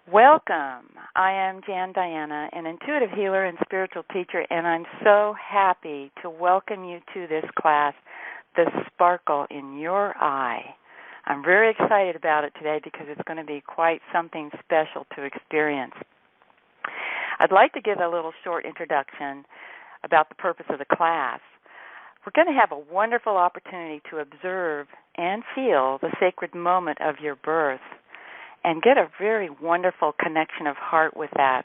Welcome. I am Jan Diana, an intuitive healer and spiritual teacher, and I'm so happy to welcome you to this class, The Sparkle in Your Eye. I'm very excited about it today because it's going to be quite something special to experience. I'd like to give a little short introduction about the purpose of the class. We're going to have a wonderful opportunity to observe and feel the sacred moment of your birth and get a very wonderful connection of heart with that.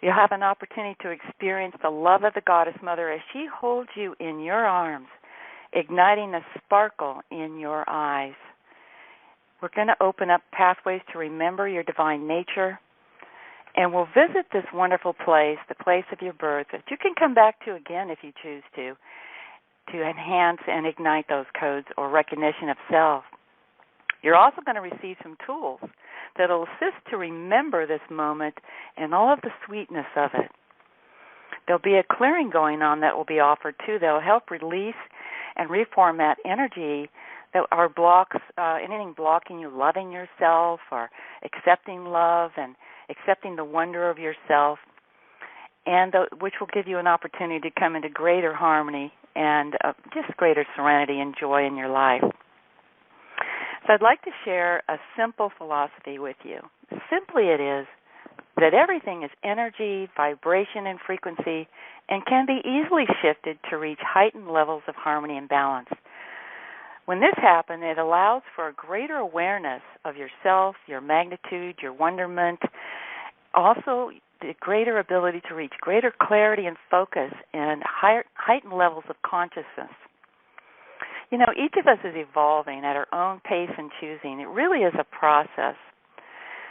You'll have an opportunity to experience the love of the Goddess Mother as she holds you in your arms, igniting the sparkle in your eyes. We're going to open up pathways to remember your divine nature, and we'll visit this wonderful place, the place of your birth, that you can come back to again if you choose to enhance and ignite those codes or recognition of self. You're also going to receive some tools that will assist to remember this moment and all of the sweetness of it. There'll be a clearing going on that will be offered too that will help release and reformat energy that are blocks, anything blocking you loving yourself or accepting love and accepting the wonder of yourself, and which will give you an opportunity to come into greater harmony and just greater serenity and joy in your life. So I'd like to share a simple philosophy with you. Simply it is that everything is energy, vibration, and frequency and can be easily shifted to reach heightened levels of harmony and balance. When this happens, it allows for a greater awareness of yourself, your magnitude, your wonderment, also the greater ability to reach greater clarity and focus and heightened levels of consciousness. You know, each of us is evolving at our own pace and choosing. It really is a process.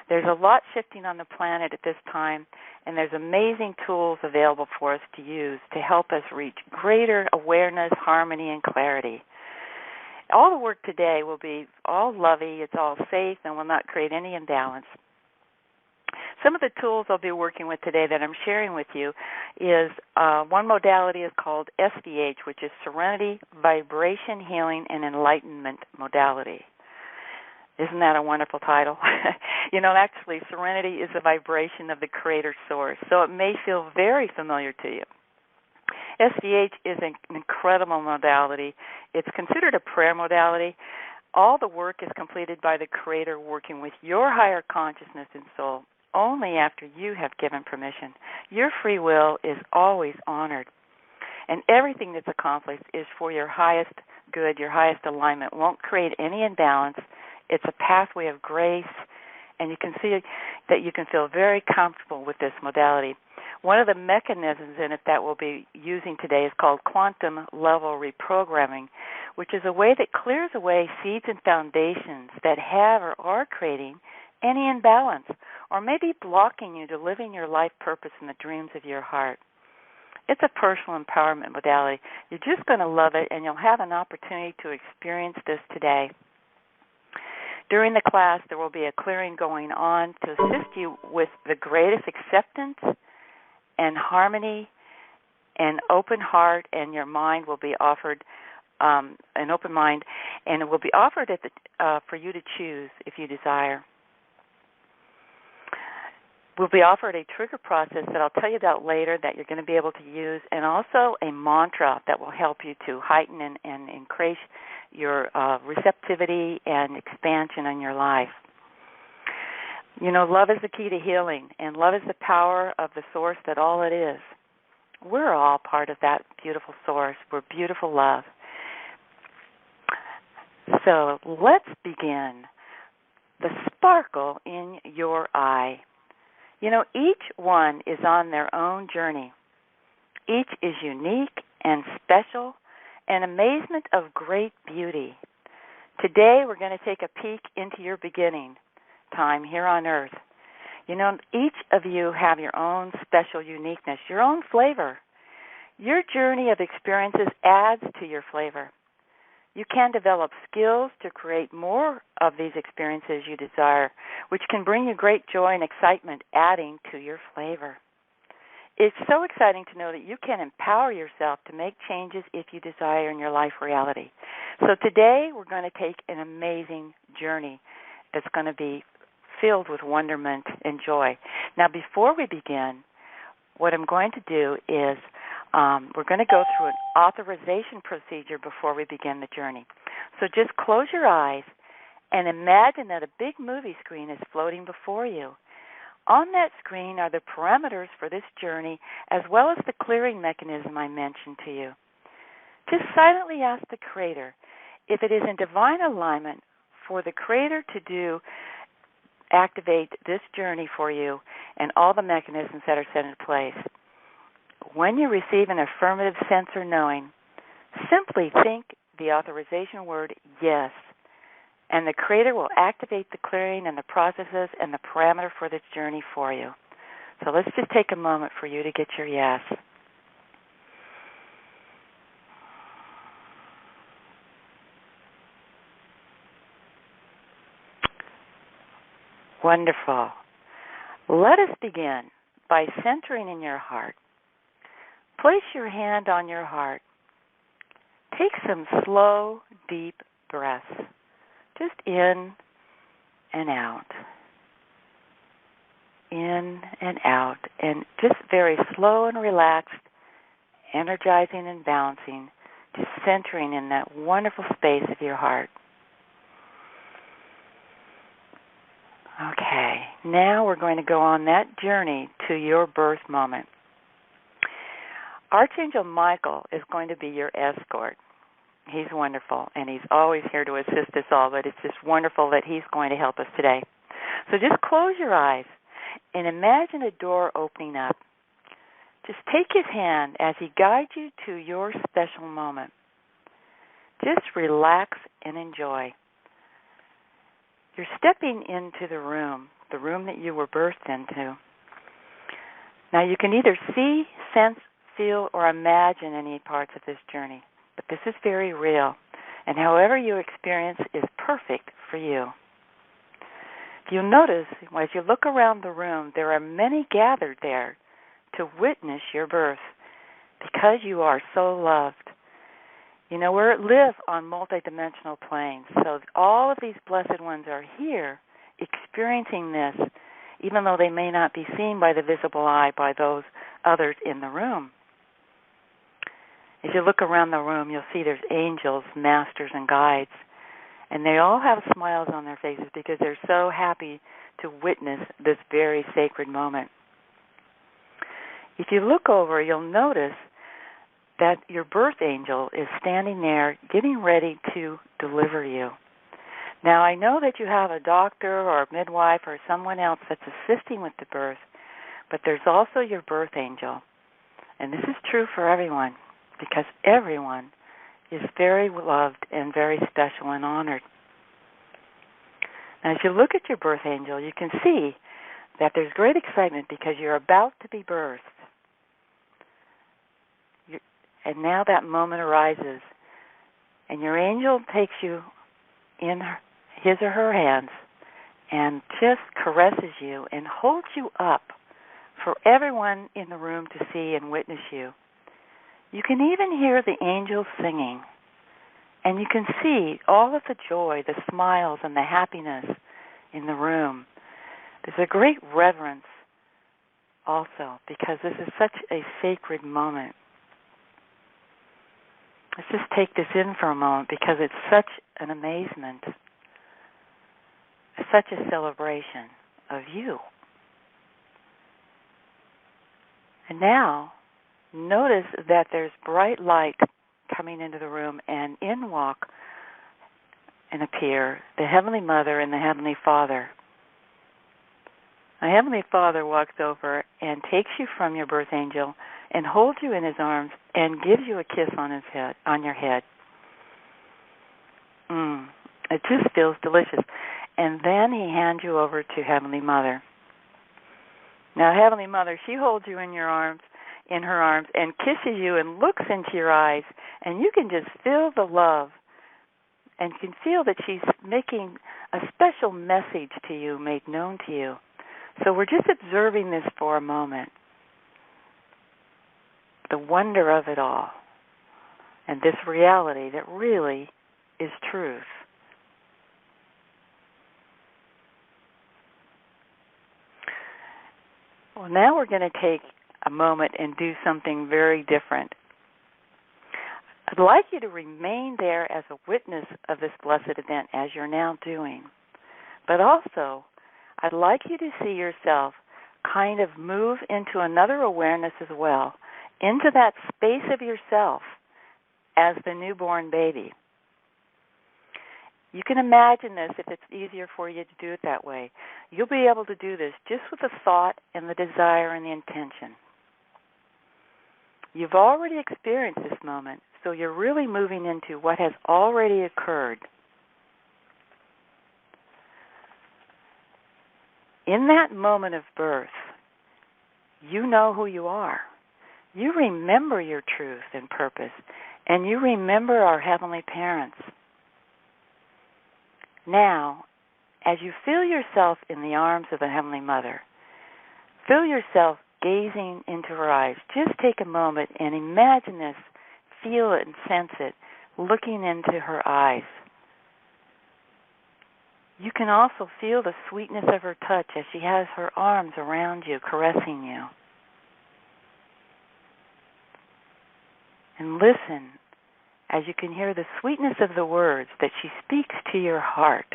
There's a lot shifting on the planet at this time, and there's amazing tools available for us to use to help us reach greater awareness, harmony, and clarity. All the work today will be all lovey, it's all safe, and will not create any imbalance. Some of the tools I'll be working with today that I'm sharing with you is one modality is called SVH, which is Serenity, Vibration, Healing, and Enlightenment Modality. Isn't that a wonderful title? You know, actually, Serenity is a vibration of the Creator Source, so it may feel very familiar to you. SVH is an incredible modality. It's considered a prayer modality. All the work is completed by the Creator working with your higher consciousness and soul only after you have given permission. Your free will is always honored, and everything that's accomplished is for your highest good, your highest alignment. It won't create any imbalance. It's a pathway of grace, and you can see that you can feel very comfortable with this modality. One of the mechanisms in it that we'll be using today is called quantum level reprogramming, which is a way that clears away seeds and foundations that have or are creating any imbalance or maybe blocking you to living your life purpose and the dreams of your heart. It's a personal empowerment modality. You're just going to love it, and you'll have an opportunity to experience this today. During the class, there will be a clearing going on to assist you with the greatest acceptance and harmony and open heart, and your mind will be offered an open mind, and it will be offered for you to choose if you desire. We'll be offered a trigger process that I'll tell you about later that you're going to be able to use, and also a mantra that will help you to heighten and increase your receptivity and expansion in your life. You know, love is the key to healing, and love is the power of the source that all it is. We're all part of that beautiful source. We're beautiful love. So let's begin. The sparkle in your eye. You know, each one is on their own journey. Each is unique and special, an amazement of great beauty. Today we're going to take a peek into your beginning time here on Earth. You know, each of you have your own special uniqueness, your own flavor. Your journey of experiences adds to your flavor. You can develop skills to create more of these experiences you desire, which can bring you great joy and excitement, adding to your flavor. It's so exciting to know that you can empower yourself to make changes if you desire in your life reality. So today we're going to take an amazing journey that's going to be filled with wonderment and joy. Now, before we begin, what I'm going to do is we're going to go through an authorization procedure before we begin the journey. So just close your eyes and imagine that a big movie screen is floating before you. On that screen are the parameters for this journey as well as the clearing mechanism I mentioned to you. Just silently ask the Creator if it is in divine alignment for the Creator to activate this journey for you and all the mechanisms that are set in place. When you receive an affirmative sense or knowing, simply think the authorization word yes, and the Creator will activate the clearing and the processes and the parameter for this journey for you. So let's just take a moment for you to get your yes. Wonderful. Let us begin by centering in your heart. Place your hand on your heart. Take some slow, deep breaths, just in and out, in and out, and just very slow and relaxed, energizing and balancing, just centering in that wonderful space of your heart. Okay, now we're going to go on that journey to your birth moment. Archangel Michael is going to be your escort. He's wonderful, and he's always here to assist us all, but it's just wonderful that he's going to help us today. So just close your eyes and imagine a door opening up. Just take his hand as he guides you to your special moment. Just relax and enjoy. You're stepping into the room that you were birthed into. Now you can either see, sense, feel, or imagine any parts of this journey, but this is very real, and however you experience is perfect for you. You'll notice, as you look around the room, there are many gathered there to witness your birth because you are so loved. You know, we live on multidimensional planes, so all of these blessed ones are here experiencing this, even though they may not be seen by the visible eye by those others in the room. As you look around the room, you'll see there's angels, masters, and guides, and they all have smiles on their faces because they're so happy to witness this very sacred moment. If you look over, you'll notice that your birth angel is standing there getting ready to deliver you. Now, I know that you have a doctor or a midwife or someone else that's assisting with the birth, but there's also your birth angel. And this is true for everyone because everyone is very loved and very special and honored. Now, as you look at your birth angel, you can see that there's great excitement because you're about to be birthed. And now that moment arises, and your angel takes you in his or her hands and just caresses you and holds you up for everyone in the room to see and witness you. You can even hear the angels singing, and you can see all of the joy, the smiles, and the happiness in the room. There's a great reverence also because this is such a sacred moment. Let's just take this in for a moment because it's such an amazement, such a celebration of you. And now, notice that there's bright light coming into the room, and in walk and appear the Heavenly Mother and the Heavenly Father. The Heavenly Father walks over and takes you from your birth angel and holds you in his arms and gives you a kiss on his head, on your head. It just feels delicious. And then he hands you over to Heavenly Mother. Now, Heavenly Mother, she holds you in her arms, and kisses you and looks into your eyes, and you can just feel the love, and you can feel that she's making a special message to you, made known to you. So we're just observing this for a moment. The wonder of it all, and this reality that really is truth. Well, now we're going to take a moment and do something very different. I'd like you to remain there as a witness of this blessed event as you're now doing. But also, I'd like you to see yourself kind of move into another awareness as well, into that space of yourself as the newborn baby. You can imagine this if it's easier for you to do it that way. You'll be able to do this just with the thought and the desire and the intention. You've already experienced this moment, so you're really moving into what has already occurred. In that moment of birth, you know who you are. You remember your truth and purpose, and you remember our heavenly parents. Now, as you feel yourself in the arms of the Heavenly Mother, feel yourself gazing into her eyes. Just take a moment and imagine this, feel it and sense it, looking into her eyes. You can also feel the sweetness of her touch as she has her arms around you, caressing you. And listen as you can hear the sweetness of the words that she speaks to your heart.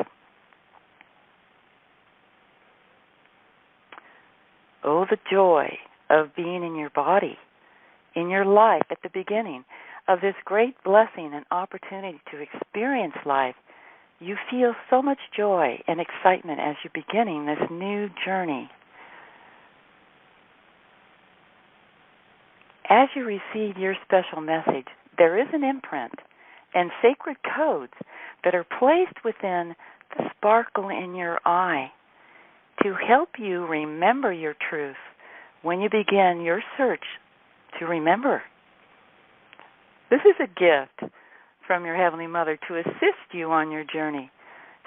Oh, the joy of being in your body, in your life at the beginning of this great blessing and opportunity to experience life. You feel so much joy and excitement as you're beginning this new journey. As you receive your special message, there is an imprint and sacred codes that are placed within the sparkle in your eye to help you remember your truth when you begin your search to remember. This is a gift from your Heavenly Mother to assist you on your journey.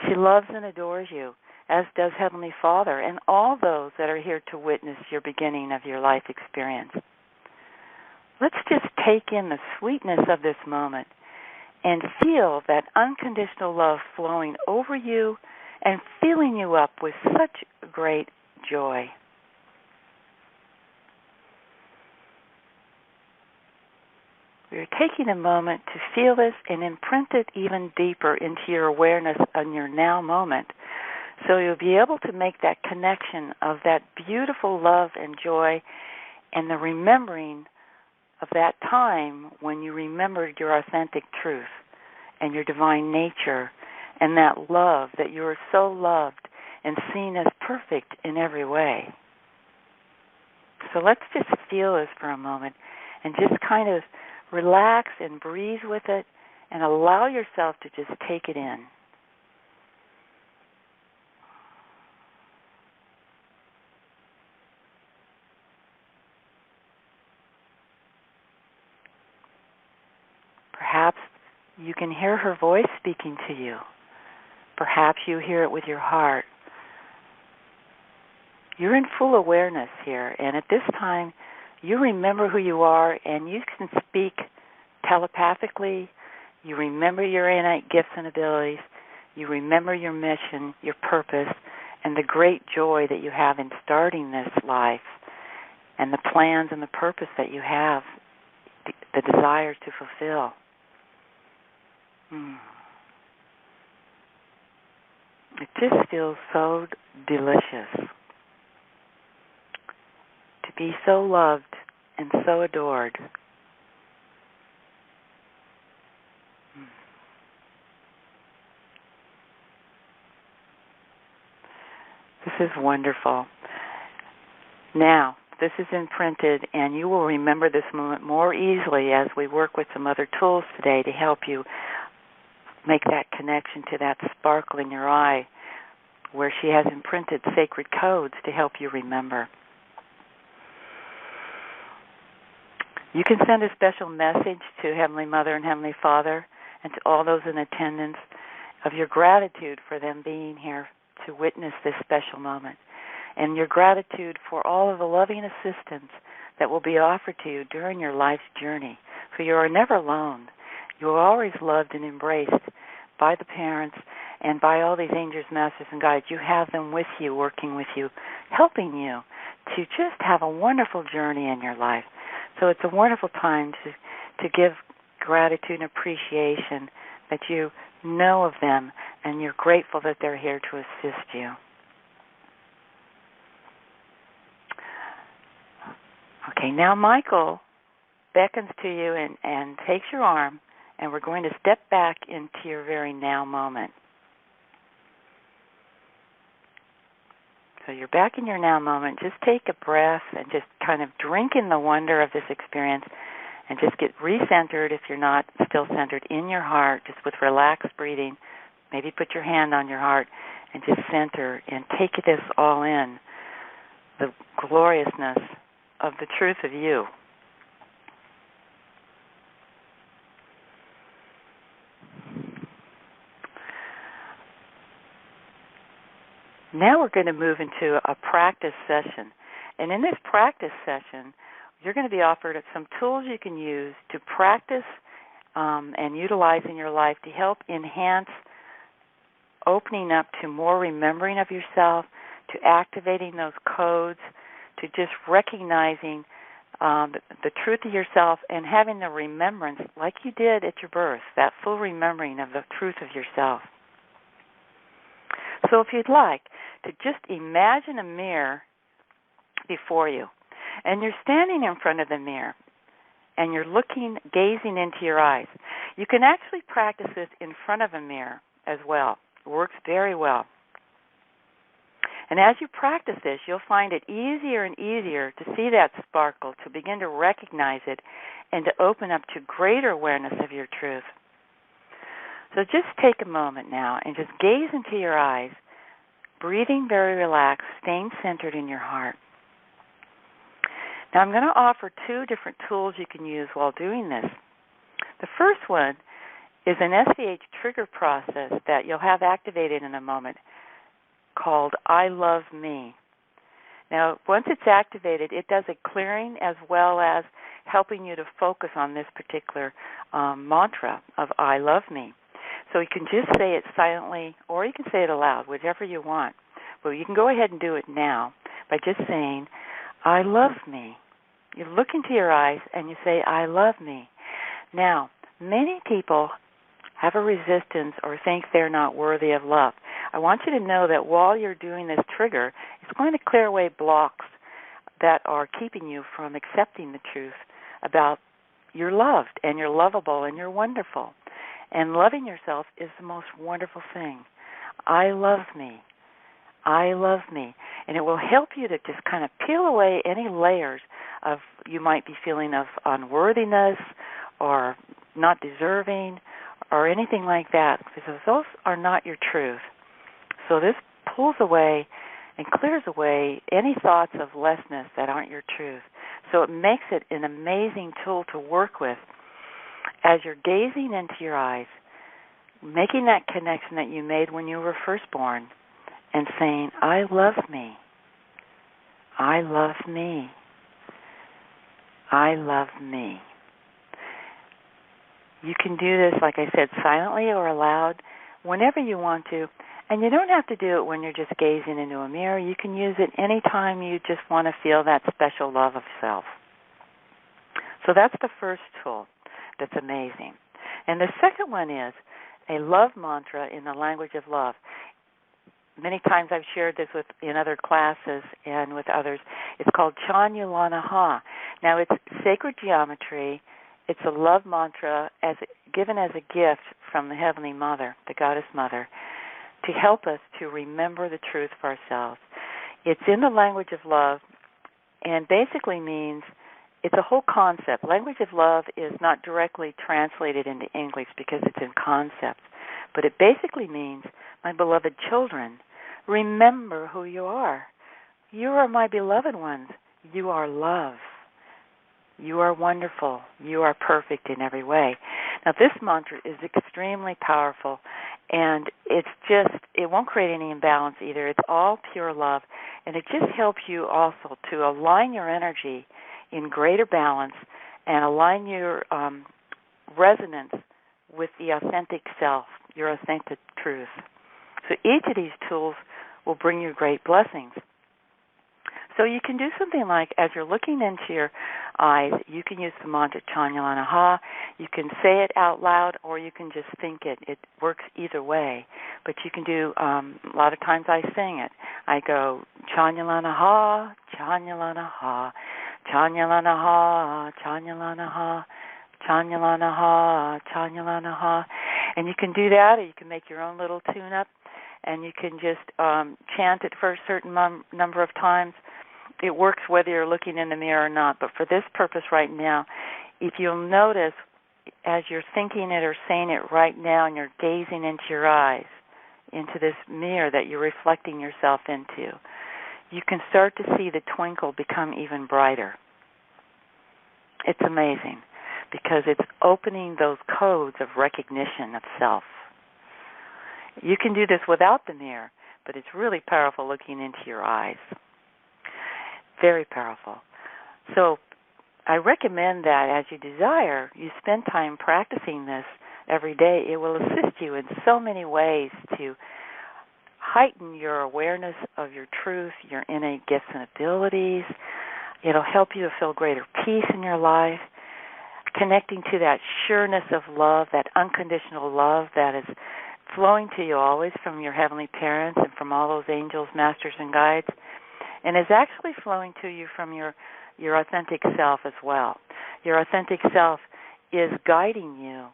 She loves and adores you, as does Heavenly Father and all those that are here to witness your beginning of your life experience. Let's just take in the sweetness of this moment and feel that unconditional love flowing over you and filling you up with such great joy. We're taking a moment to feel this and imprint it even deeper into your awareness on your now moment, so you'll be able to make that connection of that beautiful love and joy and the remembering of that time when you remembered your authentic truth and your divine nature and that love, that you are so loved and seen as perfect in every way. So let's just feel this for a moment and just kind of relax and breathe with it and allow yourself to just take it in. Perhaps you can hear her voice speaking to you. Perhaps you hear it with your heart. You're in full awareness here, and at this time, you remember who you are, and you can speak telepathically. You remember your innate gifts and abilities. You remember your mission, your purpose, and the great joy that you have in starting this life, and the plans and the purpose that you have, the desires to fulfill. It just feels so delicious to be so loved and so adored. This is wonderful. Now, this is imprinted, and you will remember this moment more easily as we work with some other tools today to help you make that connection to that sparkle in your eye where she has imprinted sacred codes to help you remember. You can send a special message to Heavenly Mother and Heavenly Father and to all those in attendance of your gratitude for them being here to witness this special moment, and your gratitude for all of the loving assistance that will be offered to you during your life's journey. For you are never alone. You are always loved and embraced by the parents and by all these angels, masters, and guides. You have them with you, working with you, helping you to just have a wonderful journey in your life. So it's a wonderful time to give gratitude and appreciation that you know of them and you're grateful that they're here to assist you. Okay, now Michael beckons to you and takes your arm, and we're going to step back into your very now moment. So you're back in your now moment. Just take a breath and just kind of drink in the wonder of this experience and just get recentered if you're not still centered in your heart, just with relaxed breathing. Maybe put your hand on your heart and just center and take this all in, the gloriousness of the truth of you. Now we're going to move into a practice session. And in this practice session, you're going to be offered some tools you can use to practice and utilize in your life to help enhance opening up to more remembering of yourself, to activating those codes, to just recognizing the truth of yourself and having the remembrance like you did at your birth, that full remembering of the truth of yourself. So if you'd like to just imagine a mirror before you, and you're standing in front of the mirror, and you're gazing into your eyes. You can actually practice this in front of a mirror as well. It works very well. And as you practice this, you'll find it easier and easier to see that sparkle, to begin to recognize it, and to open up to greater awareness of your truth. So just take a moment now and just gaze into your eyes, breathing very relaxed, staying centered in your heart. Now I'm going to offer two different tools you can use while doing this. The first one is an SVH trigger process that you'll have activated in a moment called I Love Me. Now once it's activated, it does a clearing as well as helping you to focus on this particular mantra of I Love Me. So you can just say it silently or you can say it aloud, whichever you want. Well, you can go ahead and do it now by just saying, I love me. You look into your eyes and you say, I love me. Now, many people have a resistance or think they're not worthy of love. I want you to know that while you're doing this trigger, it's going to clear away blocks that are keeping you from accepting the truth about you're loved and you're lovable and you're wonderful. And loving yourself is the most wonderful thing. I love me. I love me. And it will help you to just kind of peel away any layers of you might be feeling of unworthiness or not deserving or anything like that, because those are not your truth. So this pulls away and clears away any thoughts of lessness that aren't your truth. So it makes it an amazing tool to work with as you're gazing into your eyes, making that connection that you made when you were first born and saying, I love me. I love me. I love me. You can do this, like I said, silently or aloud, whenever you want to. And you don't have to do it when you're just gazing into a mirror. You can use it any time you just want to feel that special love of self. So that's the first tool that's amazing. And the second one is a love mantra in the language of love. Many times I've shared this in other classes and with others. It's called Chanyulana Ha. Now it's sacred geometry. It's a love mantra given as a gift from the Heavenly Mother, the Goddess Mother, to help us to remember the truth for ourselves. It's in the language of love and basically means it's a whole concept. Language of love is not directly translated into English because it's in concepts, but it basically means, my beloved children, remember who you are. You are my beloved ones. You are love. You are wonderful. You are perfect in every way. Now, this mantra is extremely powerful, and it won't create any imbalance either. It's all pure love, and it just helps you also to align your energy in greater balance and align your resonance with the authentic self, your authentic truth. So each of these tools will bring you great blessings. So you can do something like, as you're looking into your eyes, you can use the mantra Chanyalanaha. You can say it out loud, or you can just think it. It works either way. But you can do, a lot of times I sing it. I go, Chanyalanaha, Chanyalanaha, Chanyalanaha, Chanyalanaha, Chanyalanaha, Chanyalanaha. And you can do that, or you can make your own little tune-up, and you can just chant it for a certain number of times. It works whether you're looking in the mirror or not, but for this purpose right now, if you'll notice, as you're thinking it or saying it right now and you're gazing into your eyes, into this mirror that you're reflecting yourself into, you can start to see the twinkle become even brighter. It's amazing because it's opening those codes of recognition of self. You can do this without the mirror, but it's really powerful looking into your eyes. Very powerful. So I recommend that as you desire, you spend time practicing this every day. It will assist you in so many ways to heighten your awareness of your truth, your innate gifts and abilities. It'll help you to feel greater peace in your life, connecting to that sureness of love, that unconditional love that is flowing to you always from your heavenly parents and from all those angels, masters, and guides, and is actually flowing to you from your authentic self as well. Your authentic self is guiding you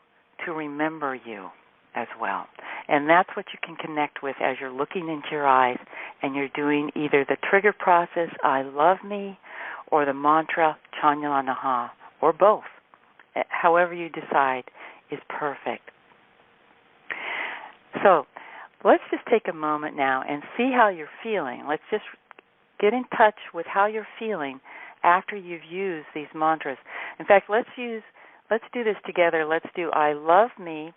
to remember you as well. And that's what you can connect with as you're looking into your eyes and you're doing either the trigger process, I love me, or the mantra, Chanyalanaha, or both. However you decide is perfect. So let's just take a moment now and see how you're feeling. Let's just get in touch with how you're feeling after you've used these mantras. In fact, let's do this together. Let's do I love me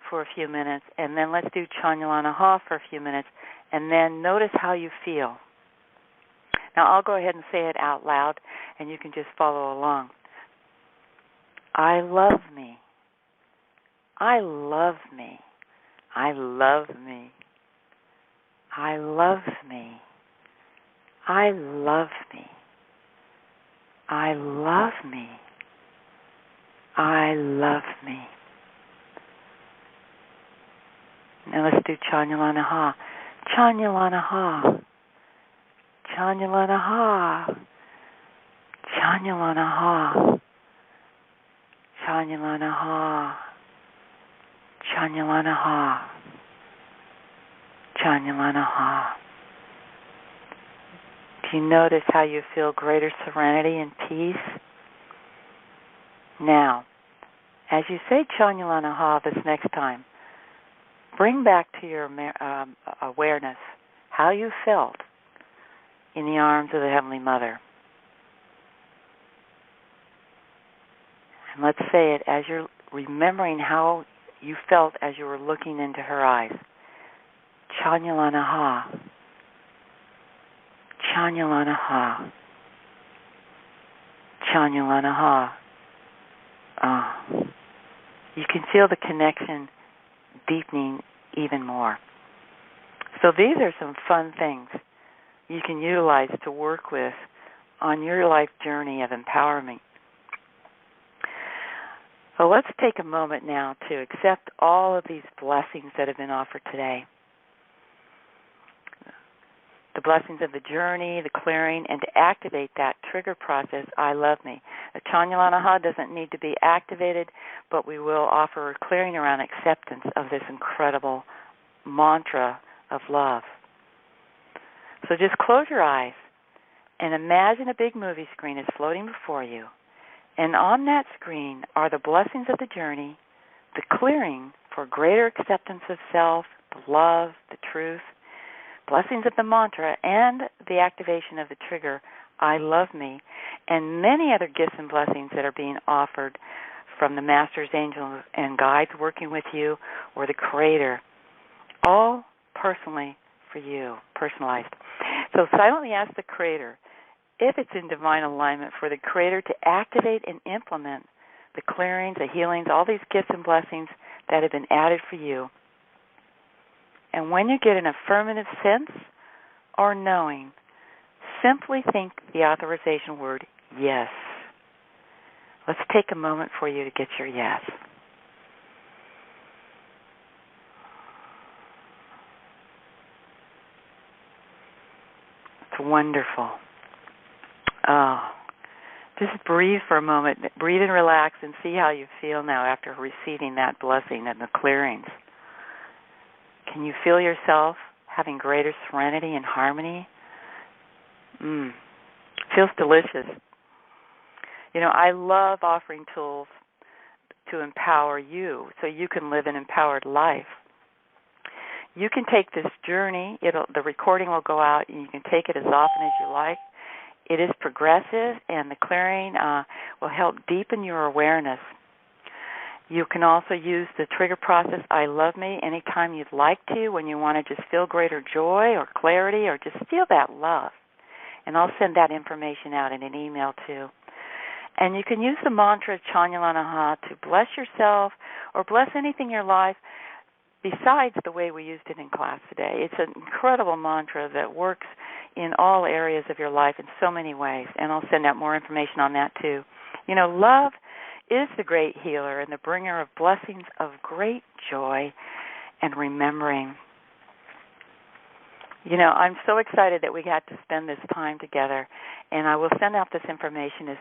for a few minutes, and then let's do Chanyalanaha for a few minutes, and then notice how you feel. Now I'll go ahead and say it out loud, and you can just follow along. I love me. I love me. I love me. I love me. I love me. I love me. I love me. Now let's do Chanyalanaha. Chanyalanaha. Chanyalanaha. Chanyalanaha. Chanyalanaha. Chanyalanaha. Chanyalanaha. Do you notice how you feel greater serenity and peace? Now, as you say Chanyalanaha this next time, bring back to your awareness how you felt in the arms of the Heavenly Mother. And let's say it as you're remembering how you felt as you were looking into her eyes. Chanyalanaha. Chanyalanaha. Chanyalanaha. You can feel the connection deepening even more. So these are some fun things you can utilize to work with on your life journey of empowerment. So let's take a moment now to accept all of these blessings that have been offered today. The blessings of the journey, the clearing, and to activate that trigger process, I love me. The Chanyalanaha doesn't need to be activated, but we will offer a clearing around acceptance of this incredible mantra of love. So just close your eyes and imagine a big movie screen is floating before you. And on that screen are the blessings of the journey, the clearing for greater acceptance of self, the love, the truth, blessings of the mantra, and the activation of the trigger, I love me, and many other gifts and blessings that are being offered from the Masters, Angels, and Guides working with you, or the Creator, all personally for you, personalized. So silently ask the Creator, if it's in divine alignment, for the Creator to activate and implement the clearings, the healings, all these gifts and blessings that have been added for you. And when you get an affirmative sense or knowing, simply think the authorization word, yes. Let's take a moment for you to get your yes. It's wonderful. Oh, just breathe for a moment. Breathe and relax and see how you feel now after receiving that blessing and the clearings. Can you feel yourself having greater serenity and harmony? Feels delicious. You know, I love offering tools to empower you so you can live an empowered life. You can take this journey. The recording will go out, and you can take it as often as you like. It is progressive, and the clearing will help deepen your awareness. You can also use the trigger process, I Love Me, anytime you'd like to, when you want to just feel greater joy or clarity or just feel that love. And I'll send that information out in an email, too. And you can use the mantra Chanyalanaha to bless yourself or bless anything in your life besides the way we used it in class today. It's an incredible mantra that works in all areas of your life in so many ways, and I'll send out more information on that too. You know, love is the great healer and the bringer of blessings of great joy and remembering. You know, I'm so excited that we got to spend this time together, and I will send out this information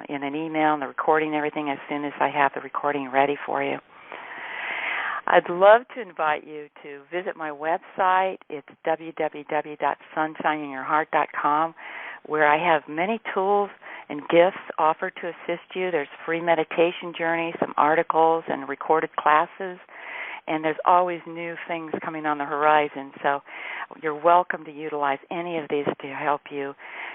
in an email and the recording and everything as soon as I have the recording ready for you. I'd love to invite you to visit my website. It's www.sunshineinyourheart.com, where I have many tools and gifts offered to assist you. There's free meditation journeys, some articles, and recorded classes, and there's always new things coming on the horizon. So you're welcome to utilize any of these to help you.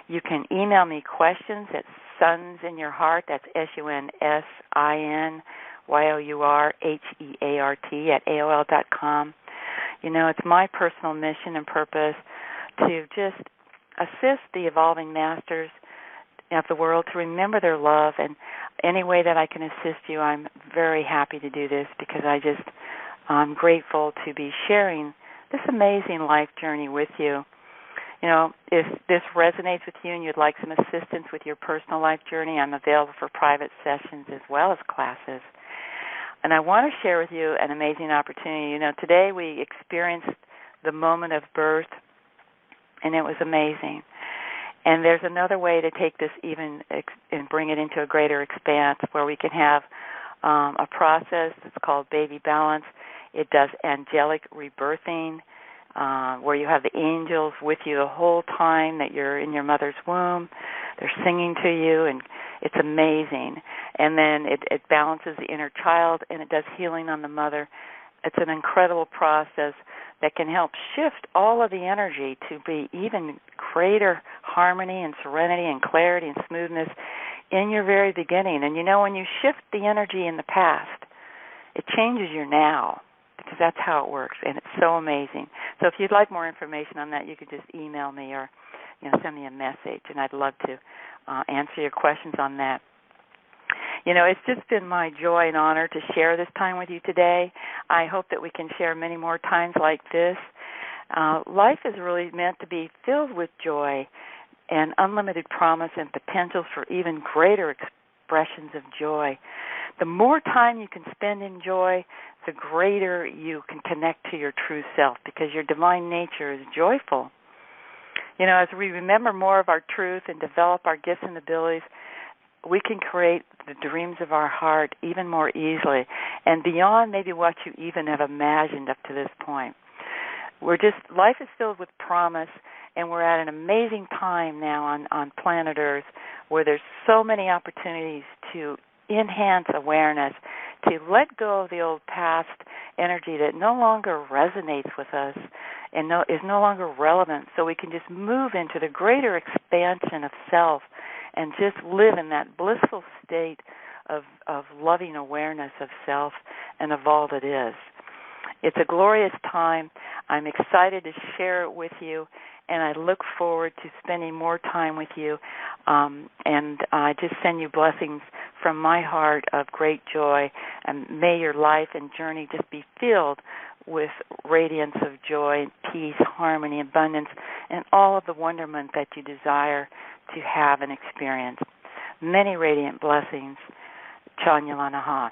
You can email me questions at sunsinyourheart, that's SUNSINYOURHEART@AOL.com. You know, it's my personal mission and purpose to just assist the evolving masters of the world to remember their love, and any way that I can assist you, I'm very happy to do this because I'm grateful to be sharing this amazing life journey with you. You know, if this resonates with you and you'd like some assistance with your personal life journey, I'm available for private sessions as well as classes. And I want to share with you an amazing opportunity. You know, today we experienced the moment of birth, and it was amazing. And there's another way to take this even and bring it into a greater expanse where we can have a process that's called Baby Balance. It does angelic rebirthing, where you have the angels with you the whole time that you're in your mother's womb. They're singing to you, and it's amazing. And then it balances the inner child, and it does healing on the mother. It's an incredible process that can help shift all of the energy to be even greater harmony and serenity and clarity and smoothness in your very beginning. And you know, when you shift the energy in the past, it changes your now, because that's how it works, and it's so amazing. So if you'd like more information on that, you could just email me or send me a message, and I'd love to answer your questions on that. You know, it's just been my joy and honor to share this time with you today. I hope that we can share many more times like this. Life is really meant to be filled with joy and unlimited promise and potentials for even greater expressions of joy. The more time you can spend in joy, the greater you can connect to your true self, because your divine nature is joyful. You know, as we remember more of our truth and develop our gifts and abilities, we can create the dreams of our heart even more easily and beyond maybe what you even have imagined up to this point. Life is filled with promise, and we're at an amazing time now on planet Earth where there's so many opportunities to enhance awareness, to let go of the old past energy that no longer resonates with us and is no longer relevant, so we can just move into the greater expansion of self and just live in that blissful state of loving awareness of self and of all that is. It's a glorious time. I'm excited to share it with you, and I look forward to spending more time with you. And I just send you blessings from my heart of great joy, and may your life and journey just be filled with radiance of joy, peace, harmony, abundance, and all of the wonderment that you desire to have and experience. Many radiant blessings. Chanyalanaha.